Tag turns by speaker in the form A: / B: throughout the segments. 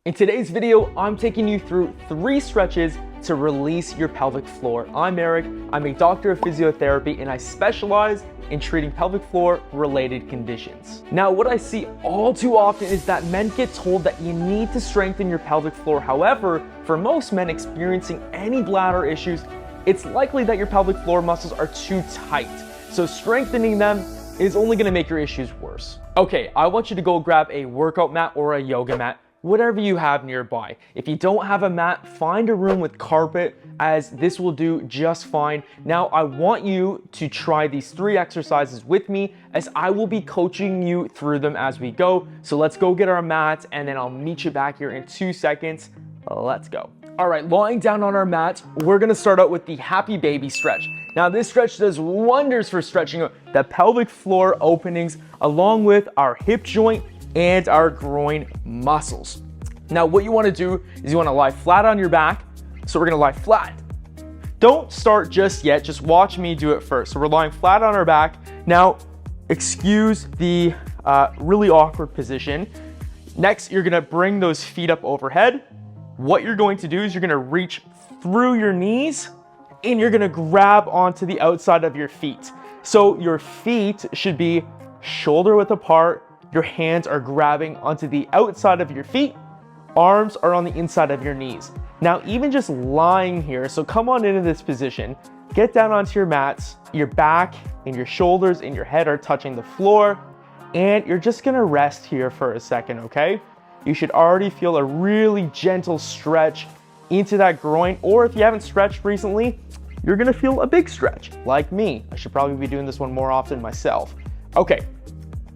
A: In today's video, I'm taking you through 3 stretches to release your pelvic floor. I'm Eric, I'm a doctor of physiotherapy, and I specialize in treating pelvic floor related conditions. Now, what I see all too often is that men get told that you need to strengthen your pelvic floor. However, for most men experiencing any bladder issues, it's likely that your pelvic floor muscles are too tight. So strengthening them is only gonna make your issues worse. Okay, I want you to go grab a workout mat or a yoga mat, whatever you have nearby. If you don't have a mat, find a room with carpet, as this will do just fine. Now, I want you to try these 3 exercises with me, as I will be coaching you through them as we go. So let's go get our mats, and then I'll meet you back here in 2 seconds. Let's go. All right, lying down on our mat, we're gonna start out with the happy baby stretch. Now, this stretch does wonders for stretching the pelvic floor openings, along with our hip joint and our groin muscles. Now, what you wanna do is you wanna lie flat on your back. So we're gonna lie flat. Don't start just yet, just watch me do it first. So we're lying flat on our back. Now, excuse the really awkward position. Next, you're gonna bring those feet up overhead. What you're going to do is you're gonna reach through your knees and you're gonna grab onto the outside of your feet. So your feet should be shoulder width apart. Your hands are grabbing onto the outside of your feet. Arms are on the inside of your knees. Now, even just lying here, so come on into this position, get down onto your mats, your back and your shoulders and your head are touching the floor, and you're just gonna rest here for a second, okay? You should already feel a really gentle stretch into that groin, or if you haven't stretched recently, you're gonna feel a big stretch, like me. I should probably be doing this one more often myself. Okay,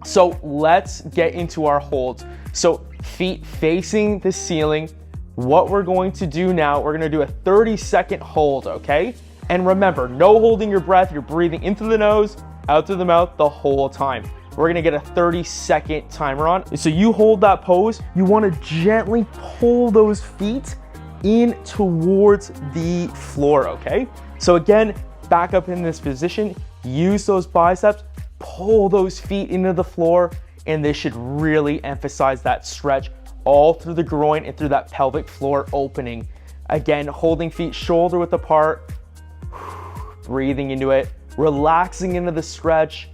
A: so let's get into our holds. So feet facing the ceiling. What we're going to do now, we're gonna do a 30-second hold, okay? And remember, no holding your breath. You're breathing in through the nose, out through the mouth the whole time. We're gonna get a 30-second timer on. So you hold that pose. You wanna gently pull those feet in towards the floor, okay? So again, back up in this position, use those biceps, pull those feet into the floor, and this should really emphasize that stretch all through the groin and through that pelvic floor opening. Again, holding feet shoulder width apart, breathing into it, relaxing into the stretch,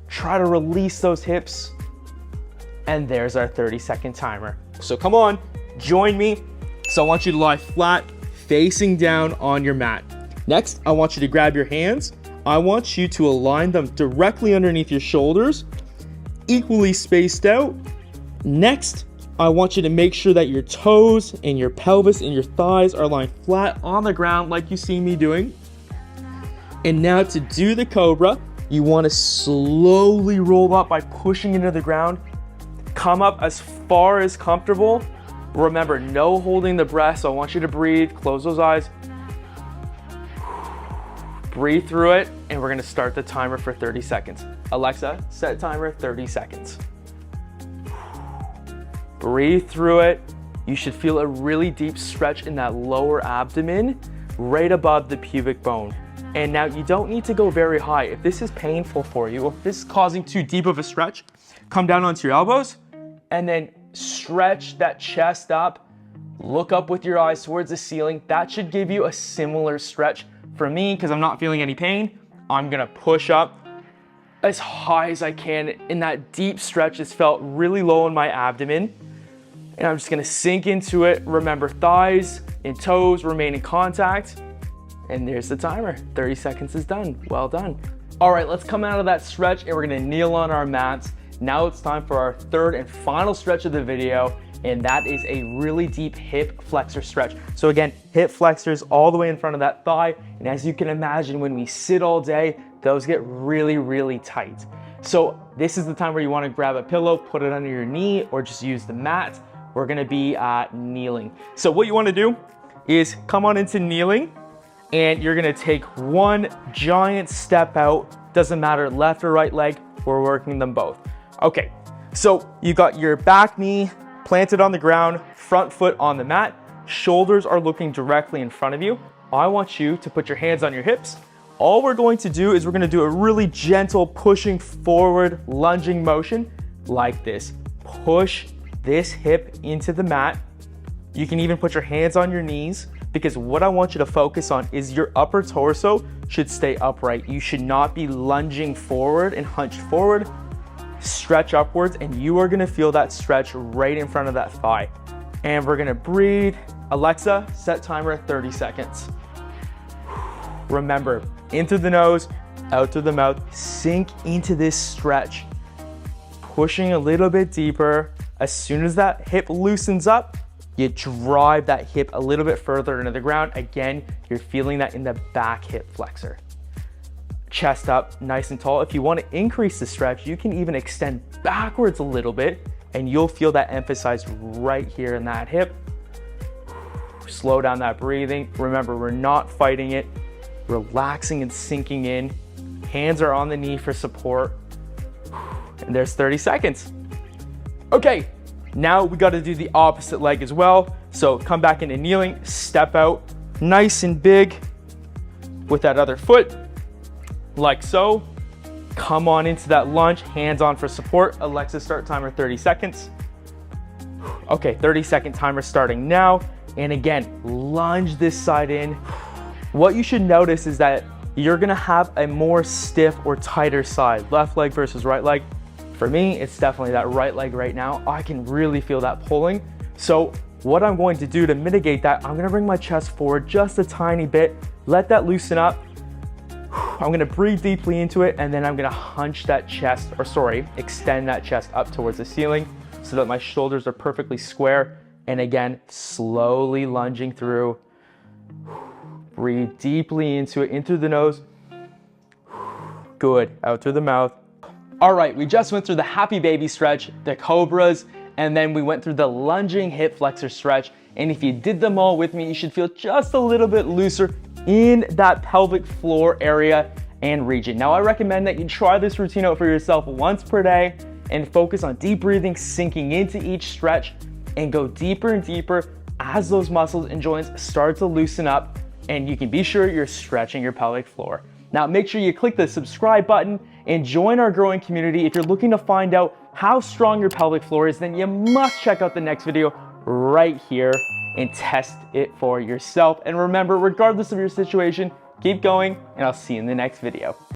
A: try to release those hips, and there's our 30-second timer. So come on, join me. So I want you to lie flat, facing down on your mat. Next, I want you to grab your hands. I want you to align them directly underneath your shoulders, equally spaced out. Next, I want you to make sure that your toes and your pelvis and your thighs are lying flat on the ground like you see me doing. And now to do the Cobra, you want to slowly roll up by pushing into the ground. Come up as far as comfortable. Remember, no holding the breath, so I want you to breathe, close those eyes. Breathe through it, and we're gonna start the timer for 30 seconds. Alexa, set timer 30 seconds. Breathe through it. You should feel a really deep stretch in that lower abdomen, right above the pubic bone. And now you don't need to go very high. If this is painful for you, or if this is causing too deep of a stretch, come down onto your elbows, and then stretch that chest up. Look up with your eyes towards the ceiling. That should give you a similar stretch. For me, because I'm not feeling any pain, I'm gonna push up as high as I can. In that deep stretch, this felt really low in my abdomen. And I'm just gonna sink into it. Remember, thighs and toes remain in contact. And there's the timer. 30 seconds is done. Well done. All right, let's come out of that stretch and we're gonna kneel on our mats. Now it's time for our 3rd and final stretch of the video, and that is a really deep hip flexor stretch. So again, hip flexors all the way in front of that thigh. And as you can imagine, when we sit all day, those get really, really tight. So this is the time where you wanna grab a pillow, put it under your knee, or just use the mat. We're gonna be kneeling. So what you wanna do is come on into kneeling, and you're gonna take one giant step out. Doesn't matter, left or right leg, we're working them both. Okay, so you got your back knee planted on the ground, front foot on the mat, shoulders are looking directly in front of you. I want you to put your hands on your hips. All we're going to do is we're gonna do a really gentle pushing forward lunging motion like this. Push this hip into the mat, You can even put your hands on your knees, because what I want you to focus on is your upper torso should stay upright. You should not be lunging forward and hunched forward. Stretch upwards, and you are gonna feel that stretch right in front of that thigh. And we're gonna breathe. Alexa, set timer at 30 seconds. Remember, in through the nose, out through the mouth. Sink into this stretch. Pushing a little bit deeper. As soon as that hip loosens up, you drive that hip a little bit further into the ground. Again, you're feeling that in the back hip flexor. Chest up, nice and tall. If you want to increase the stretch, you can even extend backwards a little bit, and you'll feel that emphasized right here in that hip. Slow down that breathing. Remember, we're not fighting it. Relaxing and sinking in. Hands are on the knee for support. And there's 30 seconds. Okay, now we got to do the opposite leg as well. So come back into kneeling, step out nice and big with that other foot, like so. Come on into that lunge, hands on for support. Alexa, start timer 30 seconds. Okay, 30-second timer starting now. And again, lunge this side in. What you should notice is that you're gonna have a more stiff or tighter side, left leg versus right leg. For me, it's definitely that right leg right now. I can really feel that pulling. So what I'm going to do to mitigate that, I'm gonna bring my chest forward just a tiny bit, let that loosen up. I'm gonna breathe deeply into it, and then I'm gonna hunch that chest, extend that chest up towards the ceiling so that my shoulders are perfectly square. And again, slowly lunging through. Breathe deeply into it, in through the nose. Good, out through the mouth. All right, we just went through the happy baby stretch, the cobras, and then we went through the lunging hip flexor stretch. And if you did them all with me, you should feel just a little bit looser in that pelvic floor area and region. Now, I recommend that you try this routine out for yourself once per day and focus on deep breathing, sinking into each stretch, and go deeper and deeper as those muscles and joints start to loosen up, and you can be sure you're stretching your pelvic floor. Now, make sure you click the subscribe button and join our growing community. If you're looking to find out how strong your pelvic floor is, then you must check out the next video right here and test it for yourself. And remember, regardless of your situation, keep going, and I'll see you in the next video.